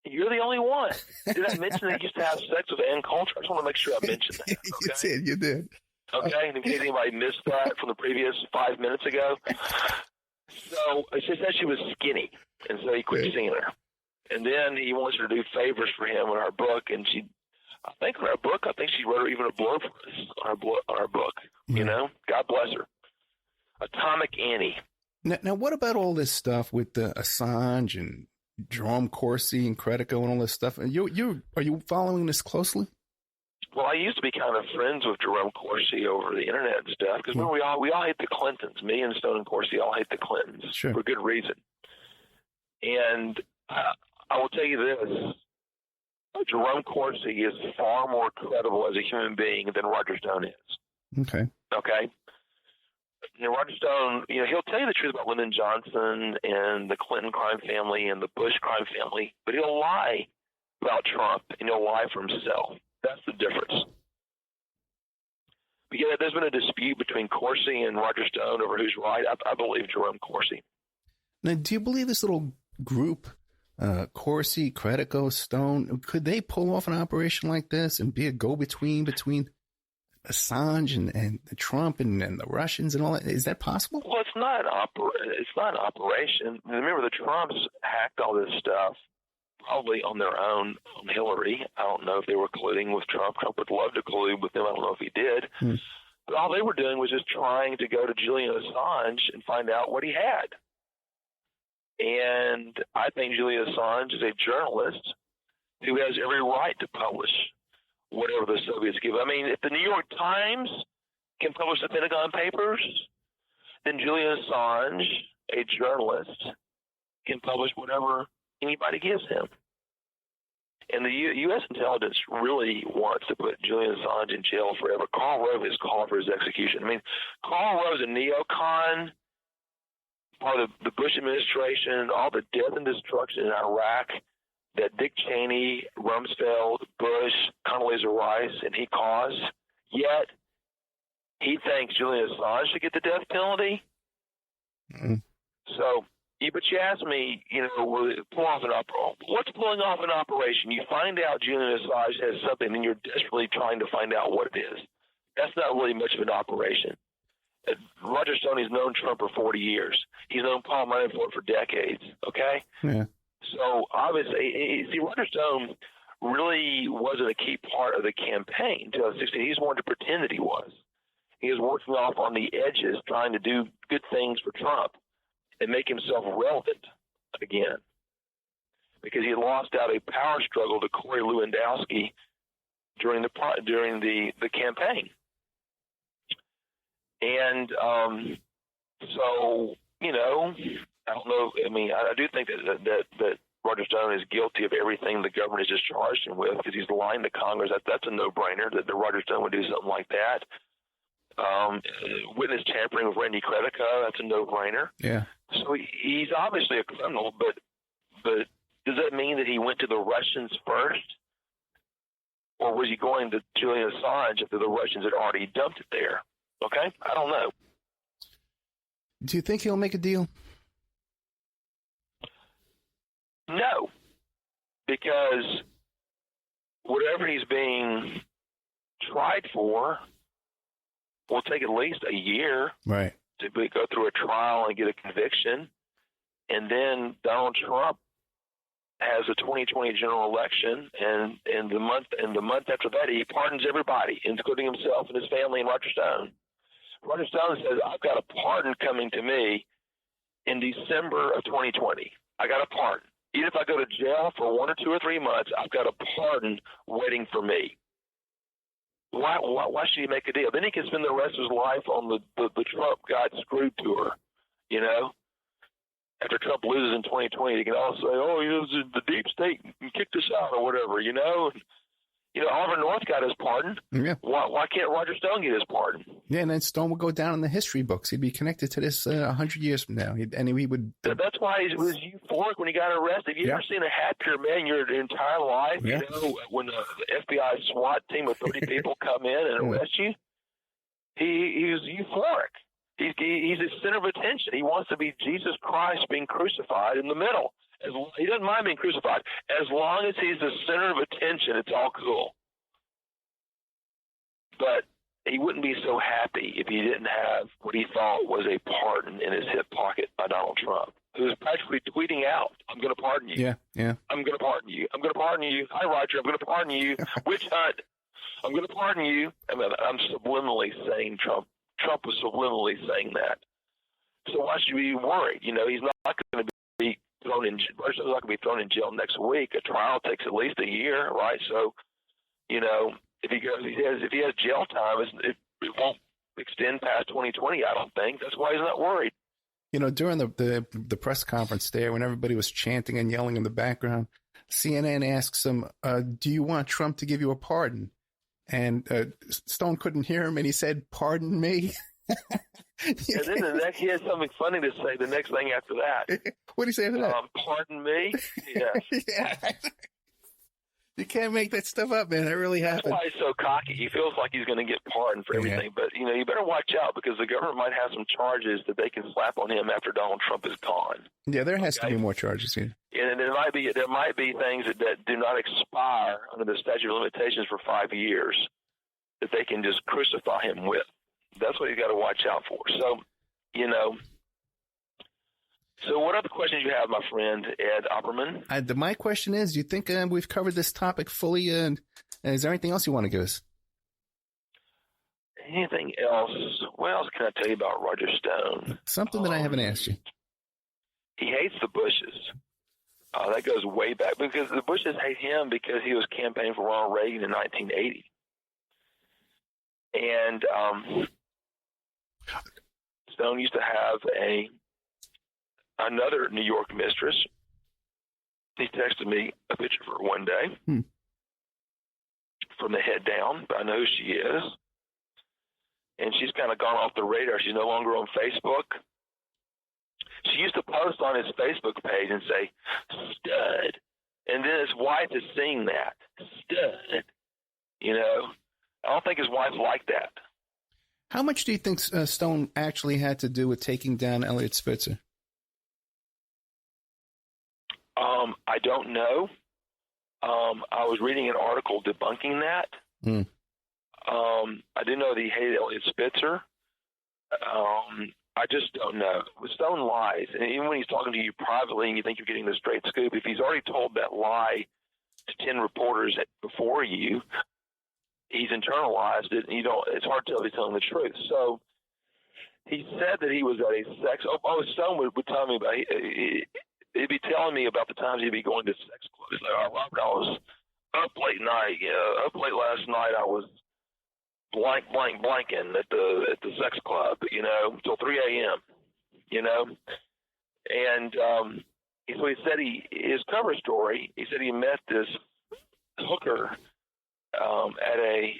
You're the only one. Did I mention that he used to have sex with Ann Coulter? I just want to make sure I mentioned that. Okay? You did. Okay, in case anybody missed that from the previous 5 minutes ago. So she said she was skinny, and so he quit seeing her. And then he wants her to do favors for him in our book, and she wrote her even a blurb for us on our book. You know, God bless her. Atomic Annie. Now, what about all this stuff with Assange and Jerome Corsi and Credico and all this stuff? Are you following this closely? Well, I used to be kind of friends with Jerome Corsi over the internet and stuff because we all hate the Clintons. Me and Stone and Corsi all hate the Clintons for good reason. And I will tell you this: Jerome Corsi is far more credible as a human being than Roger Stone is. Okay. You know, Roger Stone, he'll tell you the truth about Lyndon Johnson and the Clinton crime family and the Bush crime family, but he'll lie about Trump and he'll lie for himself. That's the difference. But yeah, there's been a dispute between Corsi and Roger Stone over who's right. I believe Jerome Corsi. Now, do you believe this little group, Corsi, Credico, Stone, could they pull off an operation like this and be a go-between between Assange and Trump and the Russians and all that? Is that possible? Well, it's not an operation. Remember, the Trumps hacked all this stuff probably on their own on Hillary. I don't know if they were colluding with Trump. Trump would love to collude with them. I don't know if he did. But all they were doing was just trying to go to Julian Assange and find out what he had. And I think Julian Assange is a journalist who has every right to publish whatever the Soviets give. I mean, if the New York Times can publish the Pentagon Papers, then Julian Assange, a journalist, can publish whatever anybody gives him. And the U.S. intelligence really wants to put Julian Assange in jail forever. Karl Rove has called for his execution. I mean, Karl Rove is a neocon, part of the Bush administration, all the death and destruction in Iraq that Dick Cheney, Rumsfeld, Bush, Condoleezza Rice, and he caused. Yet, he thinks Julian Assange should get the death penalty. So, but you asked me, pull off what's pulling off an operation? You find out Julian Assange has something, and you're desperately trying to find out what it is. That's not really much of an operation. Roger Stone has known Trump for 40 years. He's known Paul Manafort for decades, okay? Yeah. So, obviously, Roger Stone really wasn't a key part of the campaign in 2016. He just wanted to pretend that he was. He was working off on the edges, trying to do good things for Trump and make himself relevant again, because he lost out a power struggle to Corey Lewandowski during the campaign. And so, I don't know. I mean, I do think that Roger Stone is guilty of everything the government has just charged him with, because he's lying to Congress. That's a no-brainer that Roger Stone would do something like that. Witness tampering with Randy Credico, that's a no-brainer. Yeah. So he's obviously a criminal, but does that mean that he went to the Russians first? Or was he going to Julian Assange after the Russians had already dumped it there? Okay? I don't know. Do you think he'll make a deal? No. Because whatever he's being tried for will take at least a year. Right. To go through a trial and get a conviction. And then Donald Trump has a 2020 general election, and in the month after that, he pardons everybody, including himself and his family and Roger Stone. Roger Stone says, "I've got a pardon coming to me in December of 2020. I got a pardon. Even if I go to jail for 1 or 2 or 3 months, I've got a pardon waiting for me." Why should he make a deal? Then he can spend the rest of his life on the Trump got screwed tour, you know? After Trump loses in 2020, they can all say, "Oh, the deep state kicked us out," or whatever, you know? Oliver North got his pardon. Yeah. Why can't Roger Stone get his pardon? Yeah, and then Stone would go down in the history books. He'd be connected to this 100 years from now. He would. That's why he was euphoric when he got arrested. Have you ever seen a happier man your entire life? Yeah. When the FBI SWAT team of 30 people come in and arrest you, he was euphoric. He's the center of attention. He wants to be Jesus Christ being crucified in the middle. He doesn't mind being crucified. As long as he's the center of attention, it's all cool. But he wouldn't be so happy if he didn't have what he thought was a pardon in his hip pocket by Donald Trump, who was practically tweeting out, "I'm going to pardon you. Yeah. I'm going to pardon you. I'm going to pardon you. Hi, Roger. I'm going to pardon you. Witch hunt. I'm going to pardon you." I mean, I'm subliminally saying Trump was subliminally saying that. So why should we be worried? He's not going to be thrown in. Roger's not going to be thrown in jail next week. A trial takes at least a year, right? So, if he has jail time, it won't extend past 2020. I don't think. That's why he's not worried. During the press conference there, when everybody was chanting and yelling in the background, CNN asks him, "Do you want Trump to give you a pardon?" And Stone couldn't hear him, and he said, "Pardon me." And then he had something funny to say the next thing after that. What did he say after that? Pardon me? Yeah. Yeah. You can't make that stuff up, man. That really happened. That's why he's so cocky. He feels like he's going to get pardoned for everything. But, you better watch out because the government might have some charges that they can slap on him after Donald Trump is gone. Yeah, there has to be more charges here. And there might be things that do not expire under the statute of limitations for 5 years that they can just crucify him with. That's what you got to watch out for. So, So what other questions you have, my friend, Ed Opperman? My question is, do you think we've covered this topic fully? And is there anything else you want to give us? Anything else? What else can I tell you about Roger Stone? Something that I haven't asked you. He hates the Bushes. That goes way back because the Bushes hate him because he was campaigning for Ronald Reagan in 1980. And Stone used to have another New York mistress. He texted me a picture of her one day from the head down, but I know who she is. And she's kind of gone off the radar. She's no longer on Facebook. She used to post on his Facebook page and say, "Stud." And then his wife is seeing that. Stud. I don't think his wife liked that. How much do you think Stone actually had to do with taking down Elliot Spitzer? I don't know. I was reading an article debunking that. I didn't know that he hated Elliot Spitzer. I just don't know. Stone lies, and even when he's talking to you privately and you think you're getting the straight scoop, if he's already told that lie to 10 reporters before you, he's internalized it, and it's hard to tell if he's telling the truth. So he said that he was at a sex. Stone would tell me about. He'd be telling me about the times he'd be going to sex clubs. He's like, "Oh, Robert, I was up late last night. I was blanking at the sex club, till 3 a.m. And so he said his cover story. He said he met this hooker at a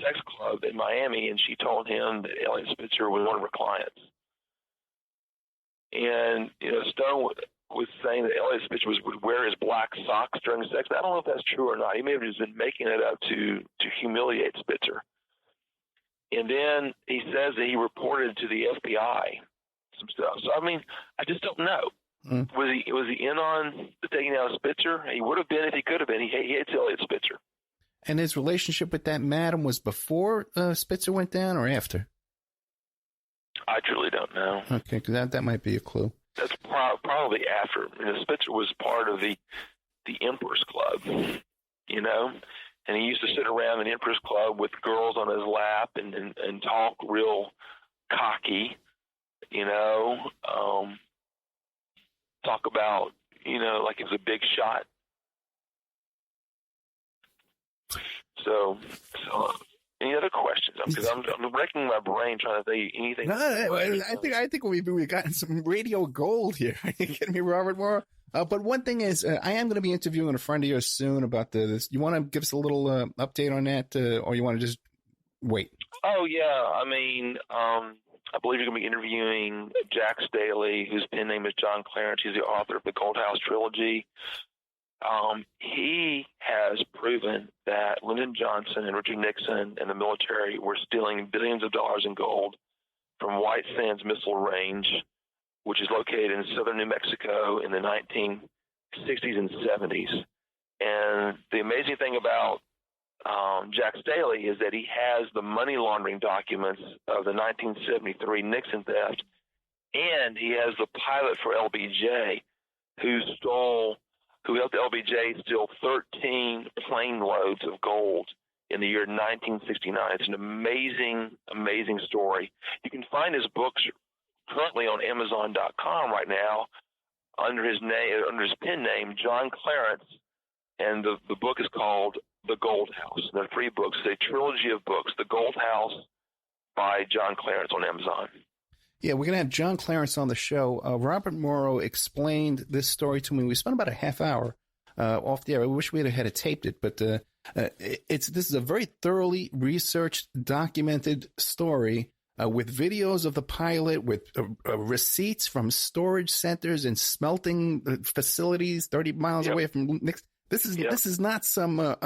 sex club in Miami, and she told him that Elliot Spitzer was one of her clients. And Stone was saying that Elliot Spitzer would wear his black socks during sex. I don't know if that's true or not. He may have just been making it up to humiliate Spitzer. And then he says that he reported to the FBI some stuff. So I just don't know. Was he in on the taking down Spitzer? He would have been if he could have been. He hates Elliot Spitzer. And his relationship with that madam was before Spitzer went down or after? I truly don't know. Okay, because that might be a clue. That's probably after. Spitzer was part of the the Emperor's Club, and he used to sit around the Emperor's Club with girls on his lap and talk real cocky, talk about, like he was a big shot. So any other questions? Because I'm wrecking my brain trying to think anything. No, I think we've gotten some radio gold here. Are you kidding me, Robert Morrow? But one thing is, I am going to be interviewing a friend of yours soon about this. You want to give us a little update on that, or you want to just wait? Oh, yeah. I mean, I believe you're going to be interviewing Jack Staley, whose pen name is John Clarence. He's the author of the Gold House trilogy. He has proven that Lyndon Johnson and Richard Nixon and the military were stealing billions of dollars in gold from White Sands Missile Range, which is located in southern New Mexico in the 1960s and 70s. And the amazing thing about Jack Staley is that he has the money laundering documents of the 1973 Nixon theft, and he has the pilot for LBJ who helped LBJ steal 13 plane loads of gold in the year 1969. It's an amazing, amazing story. You can find his books currently on Amazon.com right now under his pen name, John Clarence, and the book is called The Gold House. And there are 3 books. It's a trilogy of books, The Gold House by John Clarence on Amazon. Yeah, we're going to have John Clarence on the show. Robert Morrow explained this story to me. We spent about a half hour off the air. I wish we had taped it, but this is a very thoroughly researched, documented story with videos of the pilot, with receipts from storage centers and smelting facilities 30 miles away from Nixon. This is not some,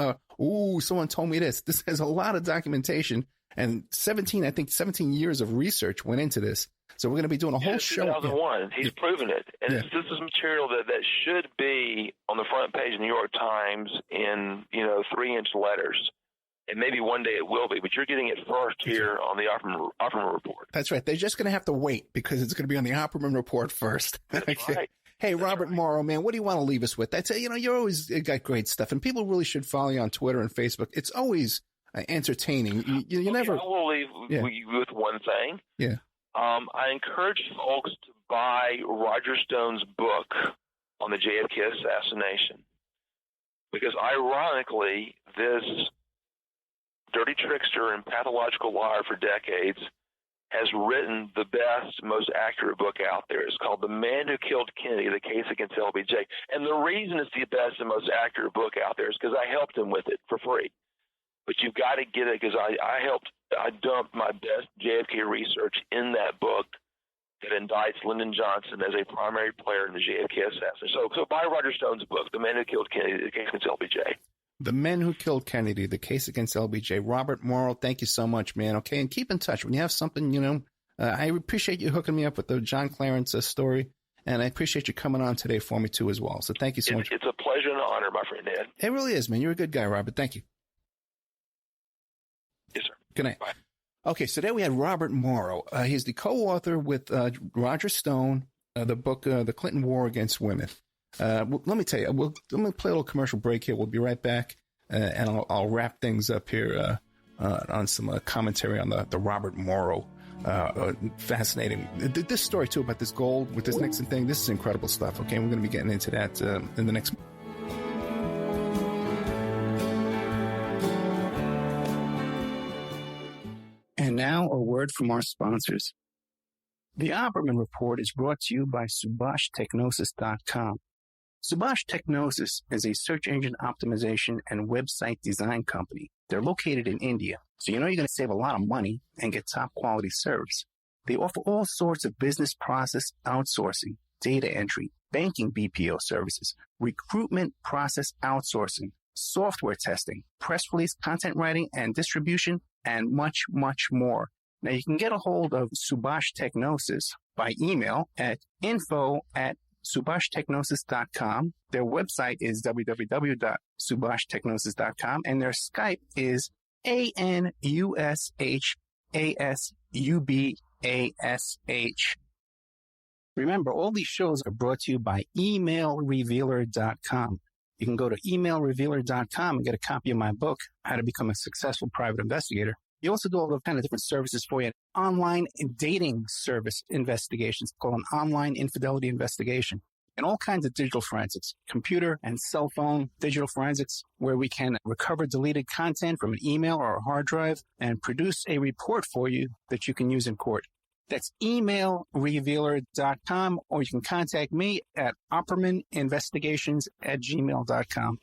someone told me this. This has a lot of documentation, and 17 years of research went into this. So we're going to be doing a whole show. 2001. He's proven it. And this is material that should be on the front page of the New York Times in, 3-inch letters. And maybe one day it will be, but you're getting it first here on the Opperman Report. That's right. They're just going to have to wait because it's going to be on the Opperman Report first. That's right. Hey, Robert Morrow, man, what do you want to leave us with? I'd say, you're always got great stuff, and people really should follow you on Twitter and Facebook. It's always entertaining. You never. I will leave you with one thing. Yeah. I encourage folks to buy Roger Stone's book on the JFK assassination because, ironically, this dirty trickster and pathological liar for decades has written the best, most accurate book out there. It's called The Man Who Killed Kennedy, The Case Against LBJ. And the reason it's the best and most accurate book out there is because I helped him with it for free. But you've got to get it because I dumped my best JFK research in that book that indicts Lyndon Johnson as a primary player in the JFK assassination. So buy Roger Stone's book, The Man Who Killed Kennedy, The Case Against LBJ. The Men Who Killed Kennedy, The Case Against LBJ. Robert Morrow, thank you so much, man. Okay, and keep in touch. When you have something, I appreciate you hooking me up with the John Clarence story, and I appreciate you coming on today for me, too, as well. So thank you so much. It's a pleasure and an honor, my friend Ed. It really is, man. You're a good guy, Robert. Thank you. Yes, sir. Good night. Bye. Okay, so there we had Robert Morrow. He's the co-author with Roger Stone, the book, The Clinton War Against Women. Let me tell you, let me play a little commercial break here. We'll be right back, and I'll wrap things up here on some commentary on the Robert Morrow. Fascinating. This story, too, about this gold with this Nixon thing, this is incredible stuff, okay? We're going to be getting into that in the next... And now a word from our sponsors. The Opperman Report is brought to you by SubhashTechnosis.com. Subhash Technosis is a search engine optimization and website design company. They're located in India, so you're going to save a lot of money and get top quality service. They offer all sorts of business process outsourcing, data entry, banking BPO services, recruitment process outsourcing, software testing, press release content writing and distribution, and much, much more. Now, you can get a hold of Subhash Technosis by email at info@subhashtechnosis.com. Their website is www.subhashtechnosis.com, and their Skype is ANUSHASUBASH. Remember, all these shows are brought to you by emailrevealer.com. You can go to emailrevealer.com and get a copy of my book, How to Become a Successful Private Investigator. You also do all the kind of different services for you. Online dating service investigations called an online infidelity investigation. And all kinds of digital forensics, computer and cell phone digital forensics, where we can recover deleted content from an email or a hard drive and produce a report for you that you can use in court. That's emailrevealer.com, or you can contact me at oppermaninvestigations@gmail.com.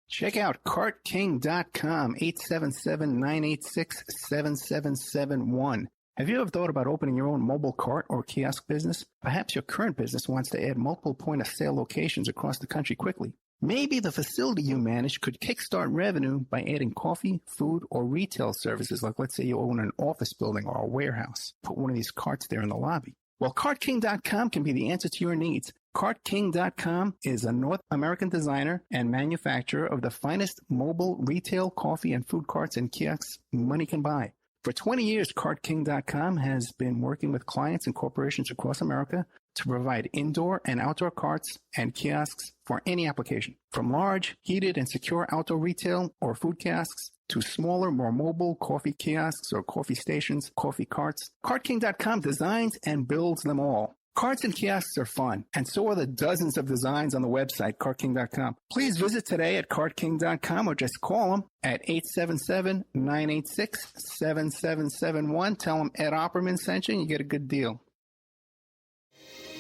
Check out cartking.com, 877-986-7771. Have you ever thought about opening your own mobile cart or kiosk business? Perhaps your current business wants to add multiple point-of-sale locations across the country quickly. Maybe the facility you manage could kickstart revenue by adding coffee, food, or retail services, like let's say you own an office building or a warehouse. Put one of these carts there in the lobby. Well, cartking.com can be the answer to your needs. Cartking.com is a North American designer and manufacturer of the finest mobile retail coffee and food carts and kiosks money can buy. For 20 years, CartKing.com has been working with clients and corporations across America to provide indoor and outdoor carts and kiosks for any application. From large, heated, and secure outdoor retail or food kiosks to smaller, more mobile coffee kiosks or coffee stations, coffee carts, CartKing.com designs and builds them all. Carts and kiosks are fun, and so are the dozens of designs on the website, cartking.com. Please visit today at cartking.com or just call them at 877-986-7771. Tell them Ed Opperman sent you and you get a good deal.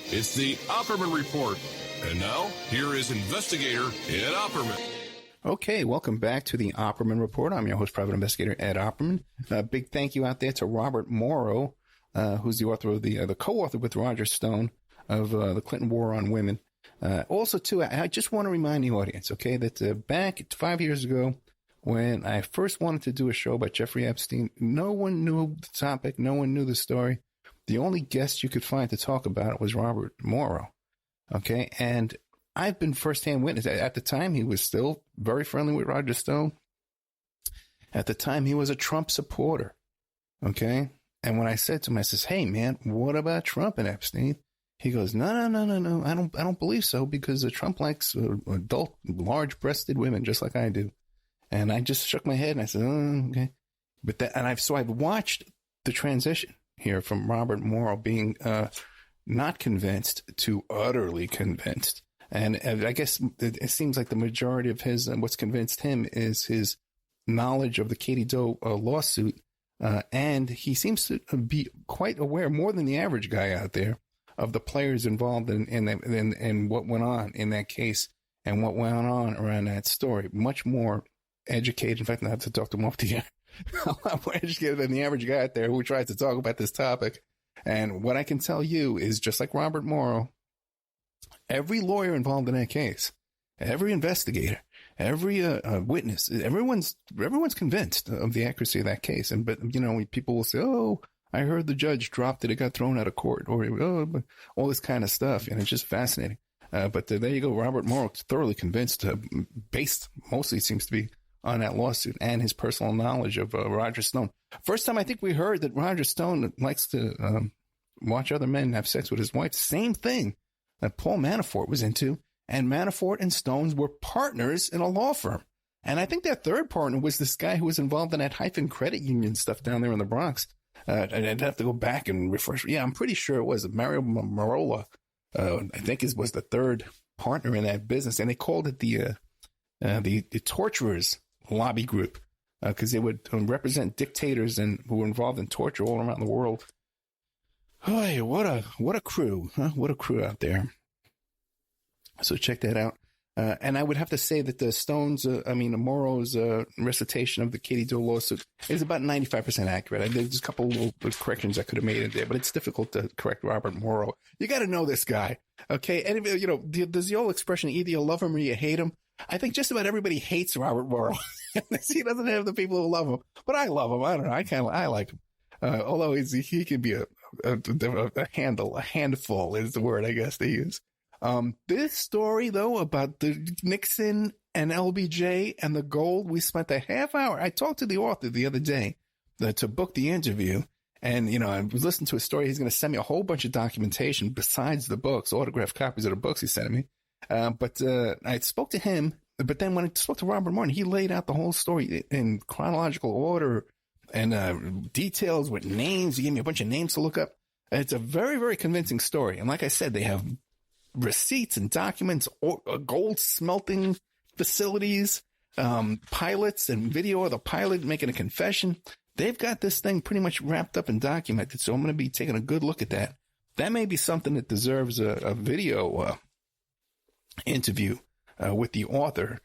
It's the Opperman Report. And now, here is investigator Ed Opperman. Okay, welcome back to the Opperman Report. I'm your host, Private Investigator Ed Opperman. A big thank you out there to Robert Morrow, who's the author of the co-author with Roger Stone of the Clinton War on Women. Also, too, I just want to remind the audience, okay, that back 5 years ago, when I first wanted to do a show about Jeffrey Epstein, no one knew the topic, no one knew the story. The only guest you could find to talk about it was Robert Morrow, okay? And I've been firsthand witness. At the time, he was still very friendly with Roger Stone. At the time, he was a Trump supporter, okay? And when I said to him, I says, "Hey, man, what about Trump and Epstein?" He goes, No. I don't believe so, because Trump likes adult, large-breasted women just like I do. And I just shook my head and I said, "Oh, okay." But I've watched the transition here from Robert Morrow being not convinced to utterly convinced. And I guess it seems like the majority of what's convinced him is his knowledge of the Katie Doe lawsuit. And he seems to be quite aware, more than the average guy out there, of the players involved in what went on in that case and what went on around that story. Much more educated. In fact, I have to talk to him off the air. A lot more educated than the average guy out there who tries to talk about this topic. And what I can tell you is, just like Robert Morrow, every lawyer involved in that case, every investigator, every witness, everyone's convinced of the accuracy of that case. But people will say, "Oh, I heard the judge dropped it; it got thrown out of court," or all this kind of stuff, and it's just fascinating. But there you go, Robert Morrow, thoroughly convinced, based mostly seems to be on that lawsuit and his personal knowledge of Roger Stone. First time I think we heard that Roger Stone likes to watch other men have sex with his wife. Same thing that Paul Manafort was into. And Manafort and Stones were partners in a law firm. And I think that third partner was this guy who was involved in that hyphen credit union stuff down there in the Bronx. I'd have to go back and refresh. Yeah, I'm pretty sure it was Mario Marola, I think was the third partner in that business. And they called it the torturers lobby group, because they would represent dictators and who were involved in torture all around the world. Oh, what a crew, huh? What a crew out there. So check that out. And I would have to say that the Morrow's recitation of the Katie Doe lawsuit is about 95% accurate. There's a couple little corrections I could have made in there, but it's difficult to correct Robert Morrow. You got to know this guy, okay? And there's the old expression, either you love him or you hate him. I think just about everybody hates Robert Morrow. He doesn't have the people who love him, but I love him. I don't know. I like him. Although he can be a handful is the word I guess they use. This story, though, about the Nixon and LBJ and the gold, we spent a half hour. I talked to the author the other day to book the interview. And, I was listening to his story. He's going to send me a whole bunch of documentation besides the books, autographed copies of the books he sent me. But I spoke to him. But then when I spoke to Robert Morrow, he laid out the whole story in chronological order and details with names. He gave me a bunch of names to look up. It's a very, very convincing story. And like I said, they have receipts and documents, gold smelting facilities, pilots and video of the pilot making a confession. They've got this thing pretty much wrapped up and documented. So I'm going to be taking a good look at that. That may be something that deserves a video interview with the author,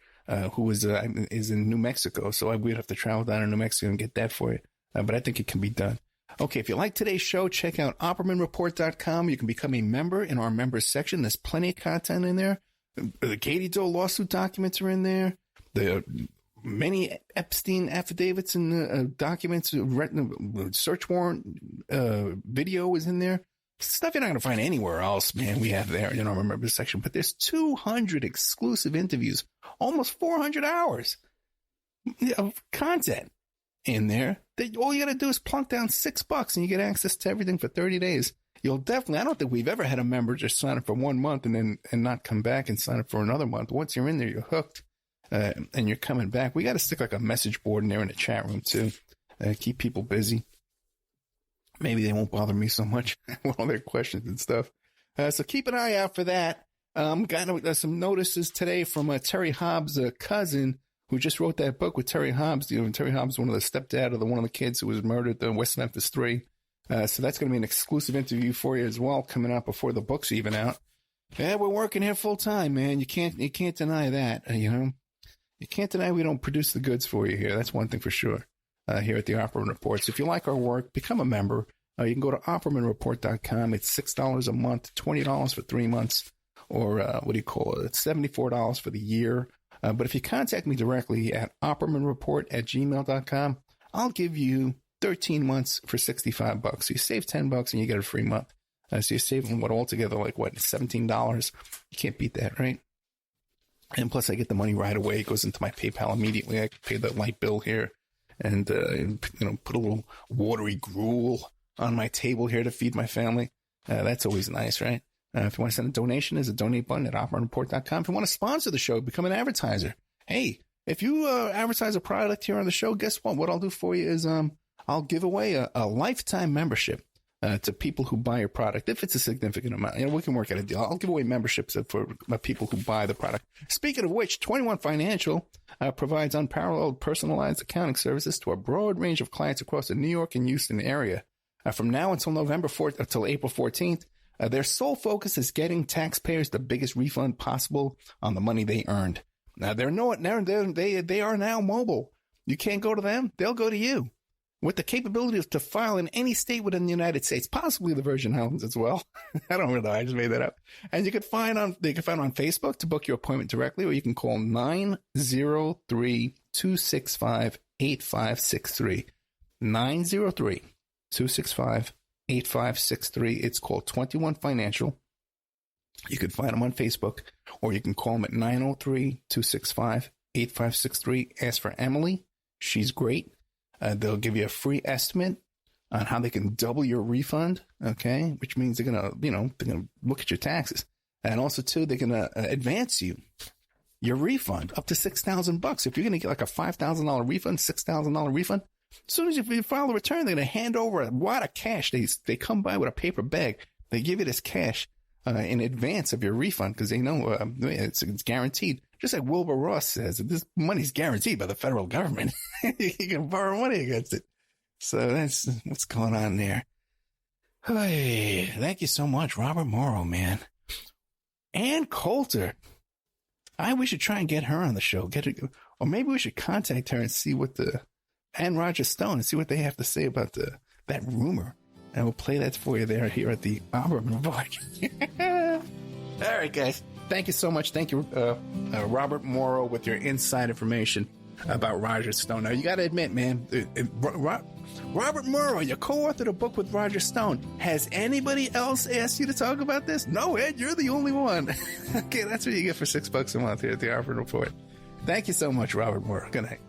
who is in New Mexico. So we'd have to travel down to New Mexico and get that for you. But I think it can be done. Okay, if you like today's show, check out OppermanReport.com. You can become a member in our members section. There's plenty of content in there. The Katie Doe lawsuit documents are in there. The many Epstein affidavits and documents, search warrant video is in there. Stuff you're not going to find anywhere else, man. We have there in our members section. But there's 200 exclusive interviews, almost 400 hours of content in there. All you got to do is plunk down $6 and you get access to everything for 30 days. You'll definitely, I don't think we've ever had a member just sign up for 1 month and not come back and sign up for another month. Once you're in there, you're hooked and you're coming back. We got to stick like a message board in there in the chat room too. Keep people busy. Maybe they won't bother me so much with all their questions and stuff. So keep an eye out for that. Got some notices today from Terry Hobbs' cousin, who just wrote that book with Terry Hobbs. Terry Hobbs, one of the stepdad of one of the kids who was murdered in West Memphis 3. So that's going to be an exclusive interview for you as well, coming out before the book's even out. Yeah, we're working here full time, man. You can't deny that. You can't deny we don't produce the goods for you here. That's one thing for sure. Here at the Opperman Report. So if you like our work, become a member. You can go to OppermanReport.com. It's $6 a month, $20 for 3 months, or It's $74 for the year. But if you contact me directly at OppermanReport@gmail.com, I'll give you 13 months for $65. So you save $10 and you get a free month. So you're saving altogether $17? You can't beat that, right? And plus I get the money right away. It goes into my PayPal immediately. I can pay the light bill here and put a little watery gruel on my table here to feed my family. That's always nice, right? If you want to send a donation, there's a donate button at OppermanReport.com. If you want to sponsor the show, become an advertiser. Hey, if you advertise a product here on the show, guess what? What I'll do for you is I'll give away a lifetime membership to people who buy your product, if it's a significant amount. We can work out a deal. I'll give away memberships for people who buy the product. Speaking of which, 21 Financial provides unparalleled personalized accounting services to a broad range of clients across the New York and Houston area. From now until April 14th, their sole focus is getting taxpayers the biggest refund possible on the money they earned. Now they are now mobile. You can't go to them; they'll go to you, with the capability to file in any state within the United States, possibly the Virgin Islands as well. I don't really know. I just made that up. And you can find on Facebook to book your appointment directly, or you can call 903-265-8563. 903-265-8563. It's called 21 Financial. You can find them on Facebook, or you can call them at 903-265-8563. Ask for Emily. She's great. They'll give you a free estimate on how they can double your refund. Okay. Which means they're going to look at your taxes. And also too, they're going to advance you your refund up to $6,000. If you're going to get like a $5,000 refund, $6,000 refund, as soon as you file the return, they're going to hand over a wad of cash. They come by with a paper bag. They give you this cash in advance of your refund because they know it's guaranteed. Just like Wilbur Ross says, this money's guaranteed by the federal government. You can borrow money against it. So that's what's going on there. Hey, thank you so much, Robert Morrow, man. Ann Coulter. We should try and get her on the show. Or maybe we should contact her and see what and Roger Stone and see what they have to say about that rumor. And we'll play that for you here at the Opperman Report. All right, guys. Thank you so much. Thank you, Robert Morrow, with your inside information about Roger Stone. Now, you got to admit, man, Robert Morrow, you co-authored a book with Roger Stone. Has anybody else asked you to talk about this? No, Ed, you're the only one. Okay, that's what you get for $6 a month here at the Opperman Report. Thank you so much, Robert Morrow. Good night.